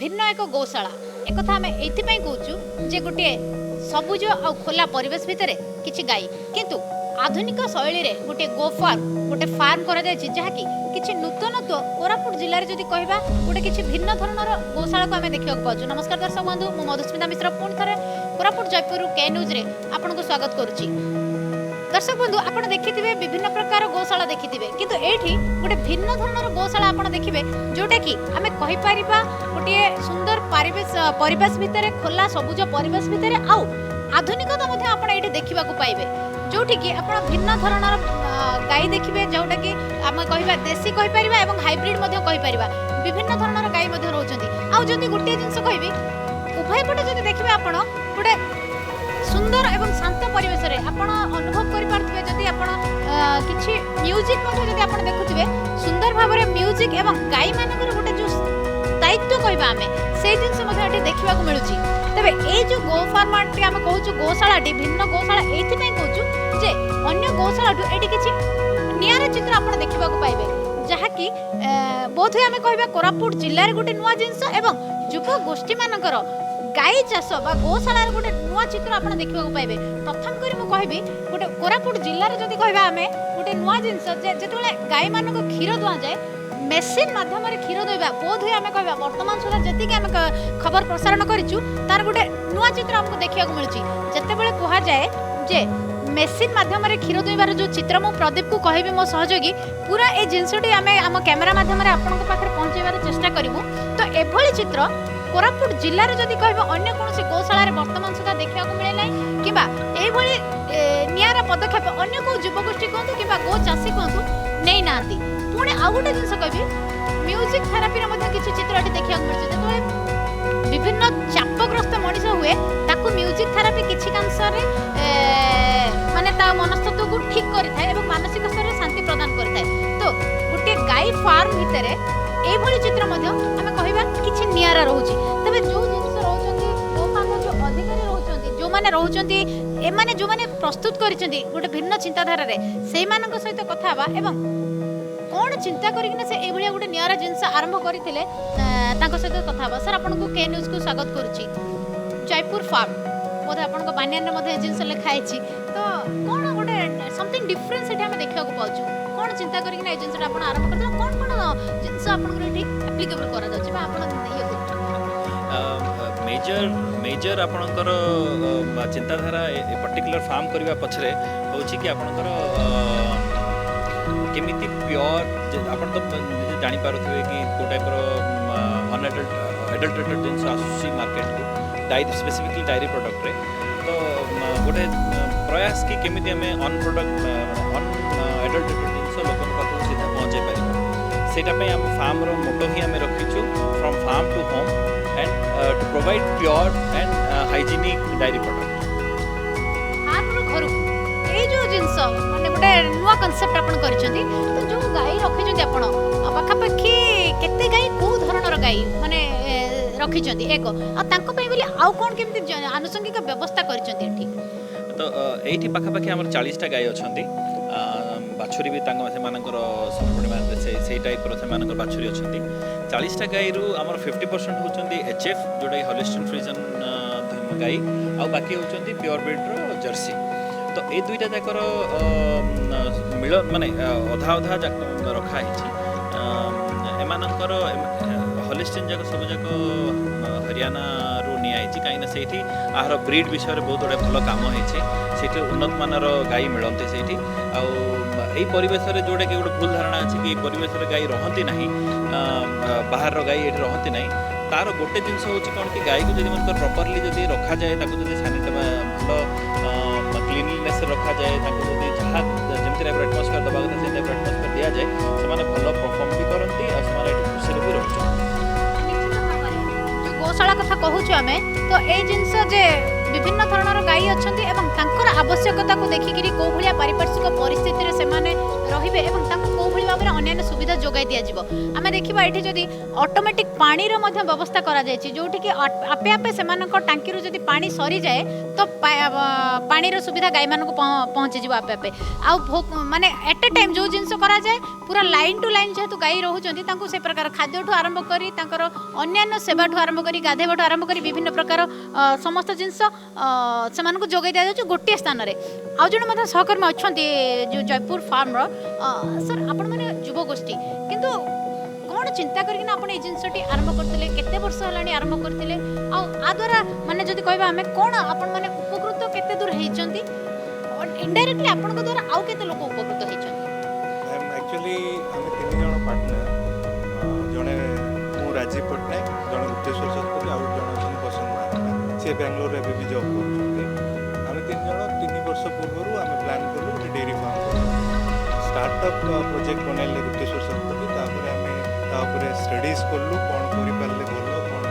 भिन्न एक गौशाला एक कथा आम ये कहूँ जे गोटे सबुज आ खोला परिवेश भितर किसी गाई किंतु आधुनिक शैली रे गोटे गो गोटे फार्म करा जहाँकि किसी नूतनत्व कोरापुट जिले में जदि कहवा गोटे किसी भिन्न धरणर गौशाला को आम देखा पाचु। नमस्कार दर्शक बंधु मु मधुस्मिता मिश्र पुणी थे कोरापुट जयपुर के न्यूज रे आपन को स्वागत करुच्ची। दर्शक बंधु आपड़ देखिए विभिन्न प्रकार गौशाला देखिए किंतु एठी गोटे भिन्न धरणर गौशाला आपड़ देखिए जोटा कि आम कहीपर गोटे सुंदर परिवेश भितर खोला सबुज परिवेश भितर आउ आधुनिकता आप देखा पाइबे जोटि कि आप भिन्न धरणर गाई देखिए जोटा कि आम कह देशी कहीपर और हाइब्रिड कहीपर विभिन्न धरणर गाई रोचंती आउ जदि गोटे जिनस कहबी उभय पटे जदि देखिए आप गोटे सुंदर एवं शांत परिवेश रे आपण अनुभव करि पारथिबे जदि आपण किछि म्यूजिक मध्ये जदि आपण देखुथिबे सुंदर भाव रे म्यूजिक एवं गाई मानकर गोटे जो दायित्व कहबा हमें से जिनस मध्ये एठी देखिबा को मिलुची। तबे ए जो गो फार्म टी हम कहूछु गौशाला टी भिन्न गौशाला एथि नै कहूछु जे अन्य गौशाला टू एठी किछि नियारा चित्र आपण देखिबा को पाइबे जहा कि बोधे हमें कहबा कोरापुट जिल्ला रे गोटे नुवा जिंस एवं युवा गोष्ठी मानकर गाई चाष बा गौशाला गोटे नुआ चित्र आप देखा पाइबे। प्रथम कर कहबी गोटे कोरापुट जिले में जब कहवा आम गोटे नुआ जिनस जो गाई मान क्षीर दुआ जाए मेसीन मध्यम क्षीर दुआ बोध हुए आम कह बर्तमान सुधा जी आम खबर प्रसारण करूँ तार गोटे नुआ चित्र आमको देखा मिलूँ जिते कह जाए जे मेसीन मध्यम क्षीर दुईबार जो चित्र मु प्रदीप को कहबी मो सहयोगी पूरा ये जिनसटी आम आम कैमेरा मध्यम आपण पाखे पहुँचार चेष्टा करूँ। तो एभली चित्र कोरापुट जिले में जदि कह अन्य कौन गौशाला बर्तमान सुधा देखा मिले ना कि निरा पदक्षेप अन्य को युवगोष्ठी कहतु कि गो चाषी कहतु नहीं ना पुणी आउ गोटे जिन कह म्यूजिक थेरापी किसी चित्र देखा मिलूँ जो विभिन्न चापग्रस्त मनीष हुए ताकू म्यूजिक थेरापी किसी कांशरे माने ता मनस्तत्व को ठीक करें और मानसिक स्तर में शांति प्रदान करें। तो गोटे गाई फार्म भितर एभली चित्र आम कहवा किसी निरा रोचे तेज जो जिन रोचे गो फार्म जो अधिकारी रोचे जो मैंने रोचे एमाने जो मैंने प्रस्तुत कर गोटे भिन्न चिंताधारा से सहित कथा एवं कौन चिंता करके से गोटे निरा जिनस आरंभ करते सहित कथा सर आपको के न्यूज को स्वागत करुच्ची। जयपुर फार्म बोधे आप बानियान जिनस लिखाई तो कौन गोटे समथिंग डिफरेंस ये देखा पाचु कौन चिंता करके जिनसा आप आरंभ कर कौन कौन जिनस एप्लिकेबल मेजर मेजर आपणकर चिंताधारा पर्टिकुलर फार्म करने पछरे होची कि आपणकर केमिति प्योर आप जानी पारुथिबे कि को टाइप अनएडल्टेटेड जिनस आसुची मार्केट को डायरी स्पेसिफिकली डायरी प्रोडक्ट रे तो गोटे प्रयास कि केमिति हमें अनएडल्टेटेड जिनस लोक पाखु सीधा पहुँचे पार सेटा पे हम फार्म रो मोटो ही हमें रखीचु from farm to home and to provide pure and hygienic dairy product farm रो घर ए जो जिनस माने गोटे नुवा कांसेप्ट आपण करिसेंती तो जो गाई रखिसेंती आपण पाखापाखि केते गाई को धरणर गाई माने रखिसेंती एक आ तांको पई बोली आउ कोन केमती आनुषंगिक व्यवस्था करिसेंती एठी तो एठी पाखापाखि हमर 40 टा गाई अछंती बाछुरी भी से टाइप से बाछुरी अच्छा 40 टा गाई रु आमर 50% होचंदी एचएफ जोटा हॉलिस्टीन फ्रिजन गाई आ बाकी होचंदी प्योर ब्रीड रो जर्सी। तो ये दुईटा जाकर मिल माने अधा अधा रखा एमानकर हॉलिस्टीन जाक सब जाक हरियाणा रू निआई कहीं से आहार ब्रीड विषय में बहुत गुड़ा भल कम होती उन्नत मानर गाई मिलते से परिवेश में जोटा कि गोटे भूल धारणा अच्छी कि परिवेश में गाई रहती ना बाहर गाई ये रहती ना तार गोटे जिनस हूँ कौन कि गाई को जब प्रॉपरली जब रखा जाए भल क्लीनलीनेस रखा जाए जहाँ जमी टाइप एटमोस्फेयर दवा कथा से टाइप एटमोस्फेयर दि जाए से भल परफॉर्म भी करती और खुशी भी रोच गौशाला कथा कहूँ आम तो ये जिनस जे विभिन्न धरणर गाई अच्छी एवं तांकर आवश्यकता को देखिकी कौ भाया पारिपार्श्विक परिस्थिति से रहिबे एवं तांको कौ भाई भाव अन्य सुविधा जोगाई दिज्व आम देखा ये जदि ऑटोमेटिक पानीर मध्य व्यवस्था करा जायछि जोठी कि आपे आपे सेमानक टांकी जदि पानी सरी जाए तो पानीर सुविधा गाई मान पहुँची जाव आपे आपे आ माने एट ए टाइम जो जिनस करा जाए पूरा लाइन टू लाइन जेहेतु गाई रोचंती तांको से प्रकार खाद्य ठू आरंभ करी तांकर अन्यान्य सेवा ठू आरंभ करी गाधेबा आरंभ करी विभिन्न प्रकार समस्त जिनस सेमानक जोगाई दिया जाउछ गोटे स्थान रे आ जण मते सहकर्मी अछंती जो जयपुर फार्म रो सर आपण माने युवा गोष्ठी किंतु कौन चिंता करके आप जिनसटी आरंभ करते केते वर्ष है आरंभ करते आ द्वारा माने जदि कहबा हमें कौन आपण माने उपकृत केते दूर हेचंती इनडायरेक्टली आपण द्वारा आउ केते लोक उपकृत हेचंती एक्चुअली हम तीन जन पार्टनर जड़े मु राजीव पट्टनायक जड़े मुक्तेश्वर शतपथी आउ जन अछन पसंद महाराणा सी बेंगलोर रे भी जॉब करछथि हम तीन जन 3 वर्ष पूर्व आम प्लान कलु डेयरी फार्म स्टार्टअप प्रोजेक्ट बनैले मुक्तेश्वर शतपथी तापर आम स्टडीज कलु कौन कर पारे भल कौन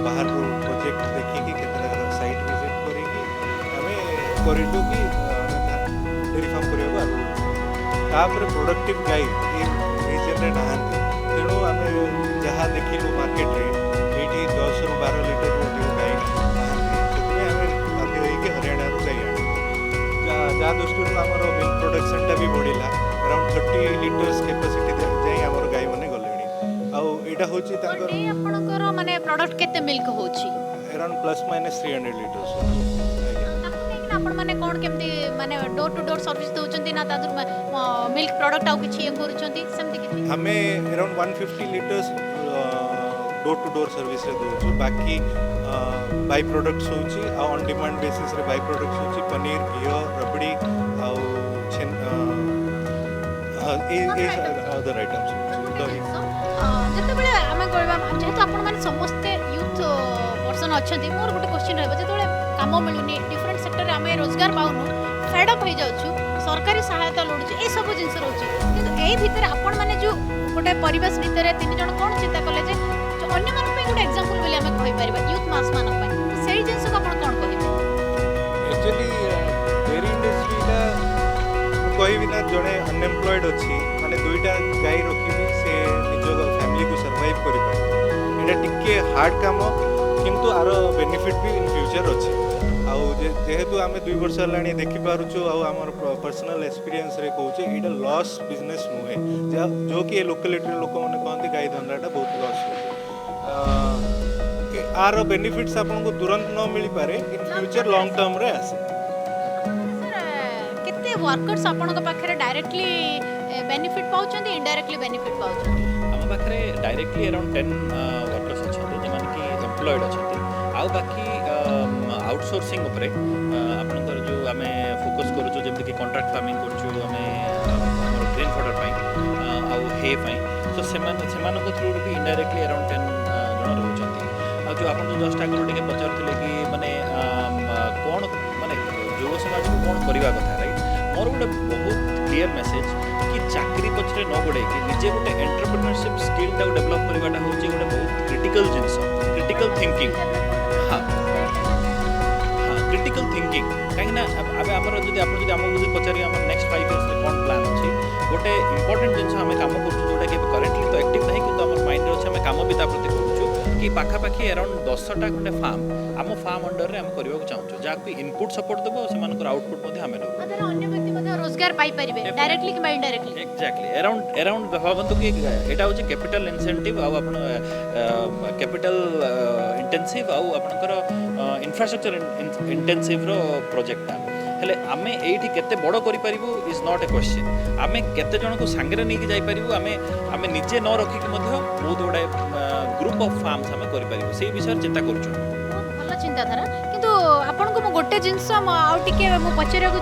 बाहर प्रोजेक्ट देखिकी केतटा साइट विजिट करिकी करलु कि डेयरी फार्म करबा तापर प्रोडक्टिव गाई रीजन रे नहांती तेणु आम जहाँ देखिलु मार्केट रे ये 10 ରୁ 12 लीटर अधिक गाई नहांती से बाध्य होगी हरियाणा गाई आने जहाँ दृष्टि आमर मिल्क प्रोडक्शन भी बढ़ला अराउंड 30 लीटर्स कैपेसिटी जाए आमर गाई मैंने गले आउटा हूँ माने प्रोडक्ट केते मिल्क होची अराउंड प्लस माइनस 300 लीटर्स आपण माने कोन केमती माने डोर टू डोर सर्विस दोचंती ना तादुर मिल्क प्रोडक्ट आउ किछि करूचंती सेमती किछि हमें around 150 litres door to door service रे दोछु बाकी बाय प्रोडक्ट्स होची आ ऑन डिमांड बेसिस रे बाय प्रोडक्ट्स होची पनीर घी रबड़ी आ छेन ए अदर आइटम्स दही जते बेले आमे कहबा जेहेतु आपण माने समस्त यूथ पर्सन अछंती मोर गोटे क्वेश्चन रहबा जते बेले काम मिलुनी डिफरेंट सेक्टर आमे रोजगार पाउनु फेड अप हो जाउछु सरकारी सहायता लोडुछु ए सब जिंस रहउछि किंतु एई भितर आपण माने जो गोटे परिवेश भितर तीन जण कोन चिंता कले जे अन्य मान पे गोटे एग्जांपल बोली आमे कहि परिबा यूथ मास मान पे सेई जिंस को आपण कोन कहिबे एक्चुअली डेयरी इंडस्ट्री का कहबी ना जड़े अनएम्प्लॉयड अच्छी माने दुईटा गाई रखी से निज फैमिली को सर्वाइव कर पाए टिके हार्ड काम किंतु आर बेनिफिट भी इन फ्यूचर अच्छी जेहेतु आम 2 वर्ष है देखिपुँ आमर पर्सनल एक्सपीरियंस रे कहूँ यहाँ लॉस बिजनेस नुहे जो कि लोकालिटी लोक मैंने कहते गाई धंदाटा बहुत लॉस हुए आर बेनिफिट्स आपको तुरंत न मिल पारे इन फ्यूचर लॉन्ग टर्म रे आसे केते वर्कर्स आपनका पाखरे डायरेक्टली बेनिफिट पाउछंती इनडायरेक्टली बेनिफिट पाउछंती हम पाखरे डायरेक्टली अराउंड 10 वर्कर्स अछंती जे माने कि एम्प्लॉयड अछंती आउ बाकी आउटसोर्सिंग उपरे आपनकर जो आमे फोकस करूछु जेमति कि कॉन्ट्रैक्ट फार्मिंग करूछु आमे हमर ग्रीन फॉडर पई आउ हे पई सो सेमान को थ्रू भी इनडायरेक्टली अराउंड 10 जण रहउछंती आ जो आपन जो जस्ट आगर टिके पचारथिले कि माने कोन माने युवा समाज को कोन करबा कथा राइट मोर गोटे बहुत क्लियर मेसेज कि चाकरी पछरे न गोडे कि निजे गोटे एंटरप्रेन्योरशिप स्किल टा डेवलप करबाटा होची गोटे बहुत क्रिटिकल जिंस क्रिटिकल थिंकिंग हाँ क्रिटिकल थिंकिंग कहीं अब आमर जब आप आमको पचारि आम नेक्स्ट 5 इयर्स में कौन प्लान अच्छी गोटे इंपोर्टेंट जिन आम कम करूँ कि करेन्टली तो एक्टिव नहीं कि आम माइंड अच्छे आम कम भी प्रति करूँ कि पाखापाखि अराउंड 10टा खंडे फार्म आम फार्म अंडर में आम करने चाहूँ जहाँ इनपुट सपोर्ट देव से आउटपुट आम अन्य व्यक्ति रोजगार पाई परिबे डायरेक्टली कि इनडायरेक्टली एक्जेक्टली अराउंड भावतु कि एटा होची कैपिटल इंसेंटिव आ आपण कैपिटल इंटेंसिव आ आपनकर इंफ्रास्ट्रक्चर इंटेंसिव रो प्रोजेक्ट हेले आमे एठी केते बड़ करि परिबु इज नॉट ए क्वेश्चन आमे केते जन को संगे नै कि जाई परिबु आमे निजे न रखि कि मध्ये बहुत बडा ग्रुप ऑफ फार्म्स आमे करि परिबु सेही विषय चिंता करूछु भल चिंताधारा किंतु आपन को गोटे जिंस आउ टिके मु पचरिया को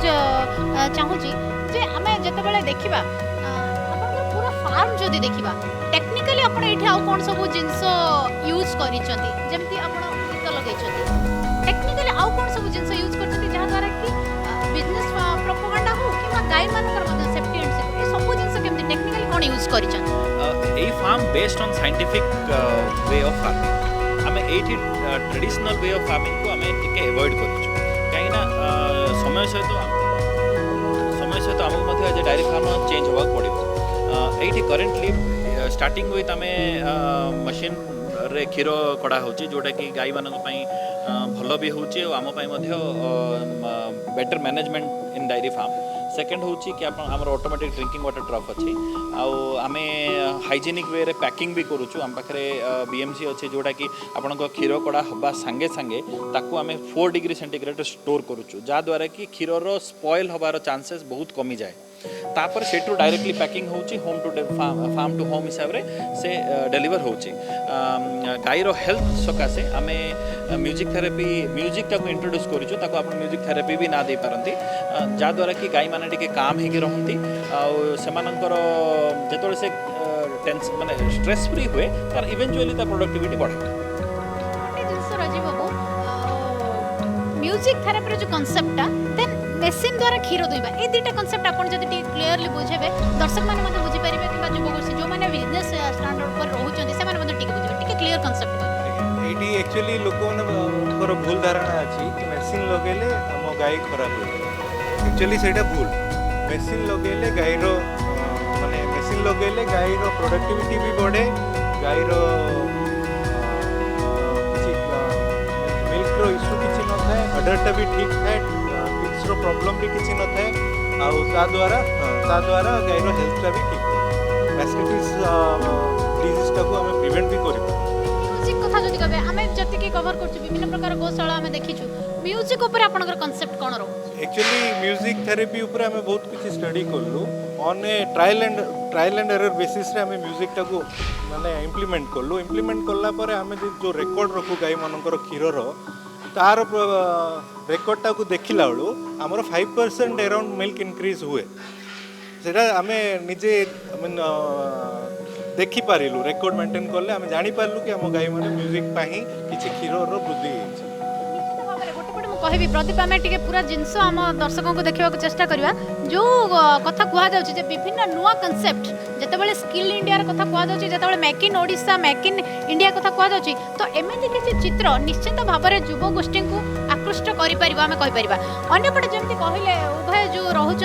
चाहूची जे आमे जते बेले देखिबा आपन पूरा फार्म जदी देखिबा टेक्निकली आपन एठी आउ कोन सब जिंस यूज करिसंती जेमति आपन गीत लगैछंती टेक्निकली आउ कोन सब जिंस यूज करछंती जहा द्वारा कि बिजनेस प्रोपोगंडा हो कि गाय मानकर मदद सेफ्टी एंड सिक्योरिटी सब जिंस केमति टेक्निकली कोन यूज करिसंती ए farm based on scientific way of farming आमे एठी ट्रेडिशनल वे ऑफ फार्मिंग को आमे टिके अवॉइड करिछु समय सहित आमको मध्य डायरी फार्म चेंज होगा पड़ो ये करेन्टली स्टार्टिंग विथ आम मशीन रे क्षीर कड़ा हो जोटा कि गाई मान भल भी होम बेटर मैनेजमेंट इन डायरी फार्म सेकेंड हूँ कि आम ऑटोमेटिक ड्रिंकिंग वाटर ट्रफ अच्छी आम हाइजेनिक वे पैकिंग भी करुचु आम पाखे बीएमसी अच्छे जोटा कि आपण क्षीर कड़ा हवा सांगे सांगे ताकू आम 4 डिग्री सेंटीग्रेड स्टोर करुचु जहाँद्वारा कि क्षीर स्पॉइल हबार चांसेस बहुत कमी जाए तापर सेठू डायरेक्टली पैकिंग होची home to farm to home हिसाब रे से डेलीवर होची गाईर हेल्थ सकाशे आमे म्यूजिक थेरेपी म्यूजिक टाको इंट्रोड्यूस करिछु ताको आपण म्यूजिक थेरेपी भी ना दे पारंती जा द्वारा कि गाई माने टिके काम हेके रहंती आ सेमानकर जेतोले से टेंशन माने स्ट्रेस फ्री हुए तार इवेंचुअली ता प्रोडक्टिविटी बढ़े म्यूजिक थेरेपी जो कांसेप्टटा देन मेसिन द्वारा क्षीर दुईबा ए दुईटा कांसेप्ट आपण जदी टी क्लियरली बुझेबे दर्शक माने मते बुझी परिबे किबा युवगोष्ठी जो माने बिजनेस स्टैंडर्ड पर रहउचंदी से माने मते टी बुझिबे टी क्लियर कांसेप्ट एटी एक्चुअली लोक मानकर भूल धारणा अछि कि मेसिन लगेले हम गाय खराब हो एक्चुअली सेटा भूल मेसिन लगेले गायरो माने मेसिन लगेले गायरो प्रोडक्टिविटी भी बढ़े गायरो मिल्क रो इशू किछि न थाए अडरटा भी ठीक थाए किड्स रो प्रॉब्लम भी किछि न थाए आउ ता द्वारा गायरो हेल्थटा भी ठीक हो मैस्टाइटिस डिजीज टाको हमें प्रिवेंट भी करि म्यूजिक कथा जदी कहबे हमें जति के कवर करछु विभिन्न प्रकार गोशाला हमें देखिछु म्यूजिक ऊपर आपनकर कांसेप्ट कोन रो एक्चुअली म्यूजिक थेरेपी ऊपर हमें बहुत किछि स्टडी करलु on A trial and error basis रे हमें म्यूजिक टाको माने इंप्लीमेंट करला परे हमें जो रिकॉर्ड रखु गाई मानकर क्षीरर तार रेकर्ड टाको देखिला बेलू आमर 5% अराउंड मिल्क इंक्रीज हुए सेटा आमे निजे देखि पारिलु रेकॉर्ड मेंटेन करले आमे जानि पारलु कि हम गाई माने म्यूजिक पाही किछि क्षीरर वृद्धि होछि कहबी प्रदीप आम टे पूरा जिनस आम दर्शकों को देखा चेष्टा करवा जो कथा कहुचे विभिन्न नुआ कनसेप्ट जितेबाला स्किल इंडिया कथा कहुचे जितेबाला make in Odisha make in India कथा कहुचे तो एमती किसी चित्र निश्चित भाव में युव गोष्ठी को आकृष्ट करें अंपटे जमी कहले उभय जो रोच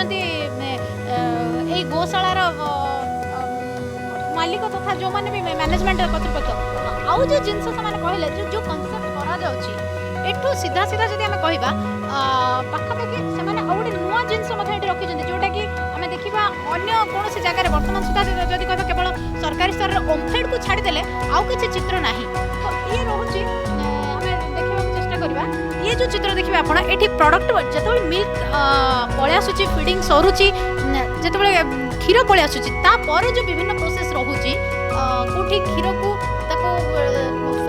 गोशालार मालिक तथा जो मैंने भी मैनेजमेंट कर्तृपक्ष आउ जो जिन कहले जो कनसेप्ट करा एठू सीधा सीधा जब आम कह पाखापाखि से गोटे नुआ जिनस रखी जोटा कि आम देखा अन्य कौन जगह बर्तमान सुधा जब कह केवल सरकारी स्तर में ओमफेड को छाड़देले आउ किसी चित्र ना तो ये रोचे देखा चेष्टा करवा ये जो चित्र देखिए आप ये प्रडक्ट जो मिल्क पलि आसूँ फिडिंग सरुची जो क्षीर पलि आसूँ तापर जो विभिन्न प्रोसेस रोचे कौटी क्षीर को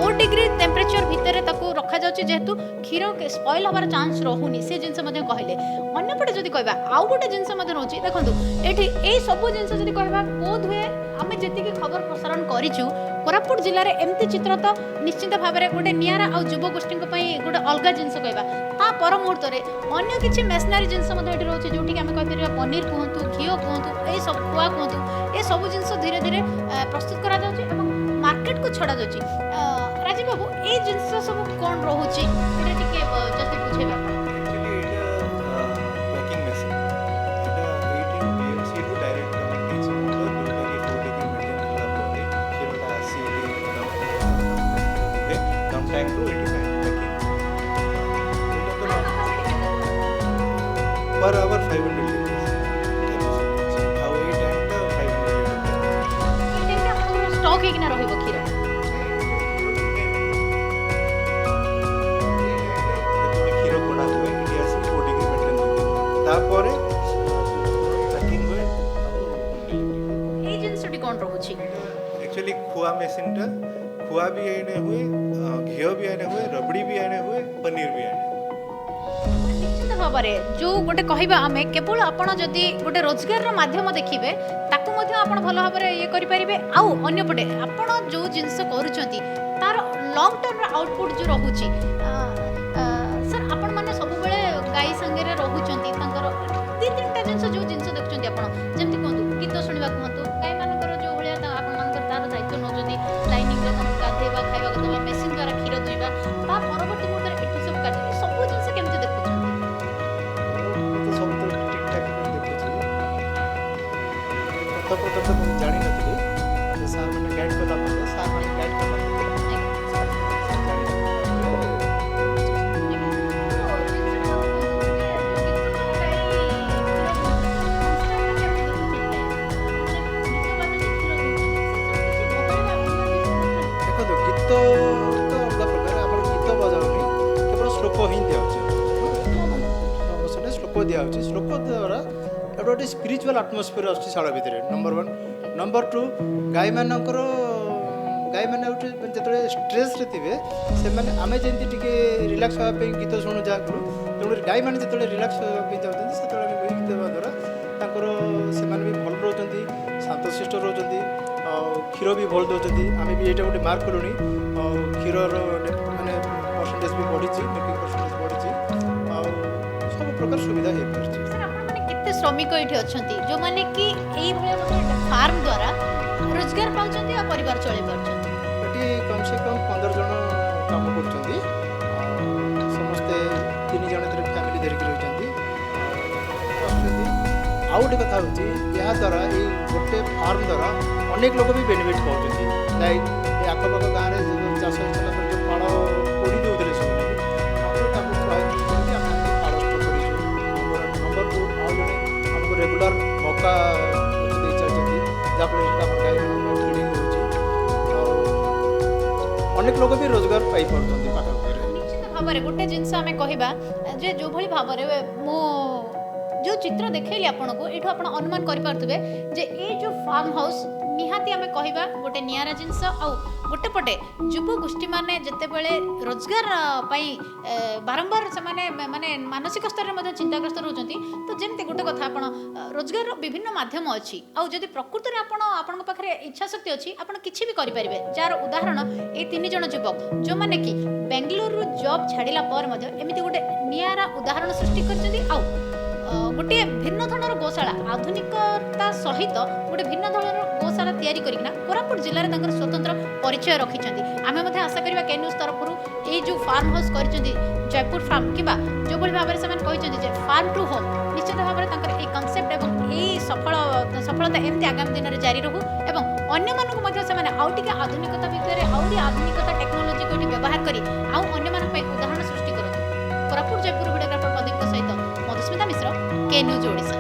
4 डिग्री टेम्परेचर भितर रखा जाउची जेहेतु क्षीर स्पॉइल हबार चांस रहुनी से जिनस कहले अन्यपटे जदि कहबा आउ गोटे जिनस रोचे देखो ये सब जिनस जदि कहबा बोध हुए आम जी खबर प्रसारण करूँ कोरापुट जिले में एमती चित्र तो निश्चित भाव में गोटे निरा आ युव गोष्ठी गोटे अलग जिनस कहबा ता पर मुहूर्त में अन्य किसी मेसनारी जिनस रोचे जोटि आम कहीपर पनीर कहतु घी कहतु ये सब खुआ कहतु ये सब जिनस धीरे धीरे प्रस्तुत करा मार्केट को छड़ा जाउची राजीव बाबू ए जिनस सब कोन रहउची एटा टिके जति बुझेबा एक्चुअली एटा पैकिंग मशीन एटा 18 बीएमसी को डायरेक्ट कनेक्ट छै जोटा कि 4 डिग्री मेंटेन कला परे क्षीरटा आसी रे कम time to 85 packing per hour 500 stock एक ना रहइबो क्षीर क्षीर कोडा हुए इंडिया से 4 डिग्री मेंटेन तापरे पैकिंग हुए ए जिनसटी कोन रहउची एक्चुअली खुआ मशीन टा खुआ भी आने हुए घी भी आने हुए रबड़ी भी आने हुए पनीर भी आने निश्चित भाव में जो गोटे कहबा आमे केवल आपण जदि गोटे रोजगार रो माध्यम देखिबे ताकू मध्य आपण भलो भाव में ये करि परिबे आउ अन्य पटे आपण जो जिंस करूचंती तार लॉन्ग टर्म आउटपुट जो रहउची सर आपण माने सब बेले गाई संगे रे रहउचंती तांकर दी तीनटा जिंस जो जिंस देखुचंती आपण जेमति कोंतु गीत सुनिबा कोंतु गाई मानकर जो भलिया आपण मानकर तार दायित्व न जदि लाइनिंग रे कोन गाधेबा खाइबा को मेसिन द्वारा क्षीर दुइबा ता परवर्ती मुहूर्त एठी सब काटि सब जिंस केमति देखुचंती ହିଁ ଦିଆହେଉଛି ସେଟା ଶ୍ଲୋକ ଦିଆହେଉଛି ଶ୍ଲୋକ ଦ୍ୱାରା ଏଇଟା ଗୋଟେ ସ୍ପିରିଚୁଆଲ୍ ଆଟମୋସ୍ଫିୟର ଆସୁଛି ଶାଳ ଭିତରେ ନମ୍ବର 1 ନମ୍ବର 2 ଗାଈମାନଙ୍କର ଗାଈମାନେ ଗୋଟେ ଯେତେବେଳେ ଷ୍ଟ୍ରେସ୍ରେ ଥିବେ ସେମାନେ ଆମେ ଯେମିତି ଟିକେ ରିଲାକ୍ସ ହେବା ପାଇଁ ଗୀତ ଶୁଣୁ ଯାହାକୁ ତେଣୁକରି ଗାଈମାନେ ଯେତେବେଳେ ରିଲାକ୍ସ ହେବା ପାଇଁ ଯାଉଛନ୍ତି ସେତେବେଳେ ଆମେ ମ୍ୟୁଜିକ୍ ଦେବା ଦ୍ୱାରା ତାଙ୍କର ସେମାନେ ବି ଭଲ ରହୁଛନ୍ତି ଶାନ୍ତଶିଷ୍ଟ ରହୁଛନ୍ତି ଆଉ କ୍ଷୀର ବି ଭଲ ଦେଉଛନ୍ତି ଆମେ ବି ଏଇଟା ଗୋଟେ ମାର୍କ କଲୁଣି ଆଉ କ୍ଷୀରର ମାନେ ପରସେଣ୍ଟେଜ୍ ବି ବଢ଼ିଛି ମିଲ୍କିଂ ପରସେଣ୍ଟେଜ୍ ବଢ଼ିଛି ଆଉ ସବୁ ପ୍ରକାର ସୁବିଧା ହେଇପାରୁଛି। ସାର୍ ଆପଣମାନେ କେତେ ଶ୍ରମିକ ଏଇଠି ଅଛନ୍ତି ଯେଉଁମାନେ କି ଏଇଭଳିଆ ଗୋଟେ ଫାର୍ମ ଦ୍ୱାରା ରୋଜଗାର ପାଉଛନ୍ତି ଆଉ ପରିବାର ଚଳେଇ ପାରୁଛନ୍ତି? ଏଠି କମ୍ ସେ କମ୍ 15 ଜଣ କାମ କରୁଛନ୍ତି ଆଉ ସମସ୍ତେ 3 ଜଣ ଏଥିରେ ଫ୍ୟାମିଲି ଧରିକି ରହିଛନ୍ତି ଆସୁଛନ୍ତି। ଆଉ ଗୋଟେ କଥା ହେଉଛି ଏହାଦ୍ୱାରା ଏଇ ଗୋଟେ ଫାର୍ମ ଦ୍ୱାରା ଅନେକ ଲୋକ ବି ବେନିଫିଟ୍ ପାଉଛନ୍ତି ଲାଇକ୍ ଏ ଆଖପାଖ ଗାଁରେ ଚାଷ ହେଇସାରିଲା ପରେ ଯେଉଁ ପାଳ ପୋଡ଼ି ଦେଉଥିଲେ ସେମାନେ ତାକୁ ପ୍ରୟୋଜନ କରିକି ଆମେ ପାଳ ଷ୍ଟୋର୍ କରିଛୁ। ନମ୍ବର 2 ଆଉ ଜଣେ ଆମକୁ ରେଗୁଲାର ମକା ଦେଇ ଚାଲିଛନ୍ତି ଯାହାଫଳରେ ଆମର ଗାଈମାନଙ୍କ ଫିଡ଼ିଂ ହେଉଛି ଆଉ ଅନେକ ଲୋକ ବି ରୋଜଗାର ପାଇପାରୁଛନ୍ତି ପାଖାପାଖିରେ। ନିଶ୍ଚିତ ଭାବରେ ଗୋଟେ ଜିନିଷ ଆମେ କହିବା ଯେ ଯେଉଁଭଳି ଭାବରେ ମୁଁ ଯେଉଁ ଚିତ୍ର ଦେଖେଇଲି ଆପଣଙ୍କୁ ଏଇଠୁ ଆପଣ ଅନୁମାନ କରିପାରୁଥିବେ ଯେ ଏଇ ଯେଉଁ ଫାର୍ମ ହାଉସ୍ ନିହାତି ଆମେ କହିବା ଗୋଟେ ନିଆରା ଜିନିଷ ଆଉ ଗୋଟେ ପଟେ ଯୁବଗୋଷ୍ଠୀମାନେ ଯେତେବେଳେ ରୋଜଗାର ପାଇଁ ବାରମ୍ବାର ସେମାନେ ମାନେ ମାନସିକ ସ୍ତରରେ ମଧ୍ୟ ଚିନ୍ତାଗ୍ରସ୍ତ ରହୁଛନ୍ତି ତ ଯେମିତି ଗୋଟେ କଥା ଆପଣ ରୋଜଗାରର ବିଭିନ୍ନ ମାଧ୍ୟମ ଅଛି ଆଉ ଯଦି ପ୍ରକୃତରେ ଆପଣଙ୍କ ପାଖରେ ଇଚ୍ଛାଶକ୍ତି ଅଛି ଆପଣ କିଛି ବି କରିପାରିବେ ଯାହାର ଉଦାହରଣ ଏଇ 3 ଜଣ ଯୁବକ ଯେଉଁମାନେ କି ବେଙ୍ଗଲୁରୁରୁ ଜବ୍ ଛାଡ଼ିଲା ପରେ ମଧ୍ୟ ଏମିତି ଗୋଟେ ନିଆରା ଉଦାହରଣ ସୃଷ୍ଟି କରିଛନ୍ତି ଆଉ ଗୋଟିଏ ଭିନ୍ନ ଧରଣର ଗୋଶାଳା ଆଧୁନିକତା ସହିତ ଗୋଟେ ଭିନ୍ନ ଧରଣର ଗୋଶାଳା ତିଆରି କରିକିନା କୋରାପୁଟ ଜିଲ୍ଲାରେ ତାଙ୍କର ସ୍ୱତନ୍ତ୍ର ପରିଚୟ ରଖିଛନ୍ତି। ଆମେ ମଧ୍ୟ ଆଶା କରିବା କେ ନ୍ୟୁଜ୍ ତରଫରୁ ଏଇ ଯେଉଁ ଫାର୍ମ ହାଉସ୍ କରିଛନ୍ତି ଜୟପୁର ଫାର୍ମ କିମ୍ବା ଯେଉଁଭଳି ଭାବରେ ସେମାନେ କହିଛନ୍ତି ଯେ ଫାର୍ମ ଟୁ ହୋମ୍ ନିଶ୍ଚିତ ଭାବରେ ତାଙ୍କର ଏଇ କନସେପ୍ଟ ଏବଂ ଏଇ ସଫଳତା ଏମିତି ଆଗାମୀ ଦିନରେ ଜାରି ରହୁ ଏବଂ ଅନ୍ୟମାନଙ୍କୁ ମଧ୍ୟ ସେମାନେ ଆଉ ଟିକେ ଆଧୁନିକତା ଭିତରେ ଆହୁରି ଆଧୁନିକତା ଟେକ୍ନୋଲୋଜିକୁ ଏଠି ବ୍ୟବହାର କରି ଆଉ ଅନ୍ୟମାନଙ୍କ ପାଇଁ ଉଦାହରଣ ସୃଷ୍ଟି କରନ୍ତୁ। କୋରାପୁଟ ଜୟପୁର ଭିଡ଼ିଓଗ୍ରାଫର ପ୍ରଦୀପଙ୍କ ସହିତ ମଧୁସ୍ମିତା ମିଶ୍ର କେ ନ୍ୟୁଜ୍ ଓଡ଼ିଶା।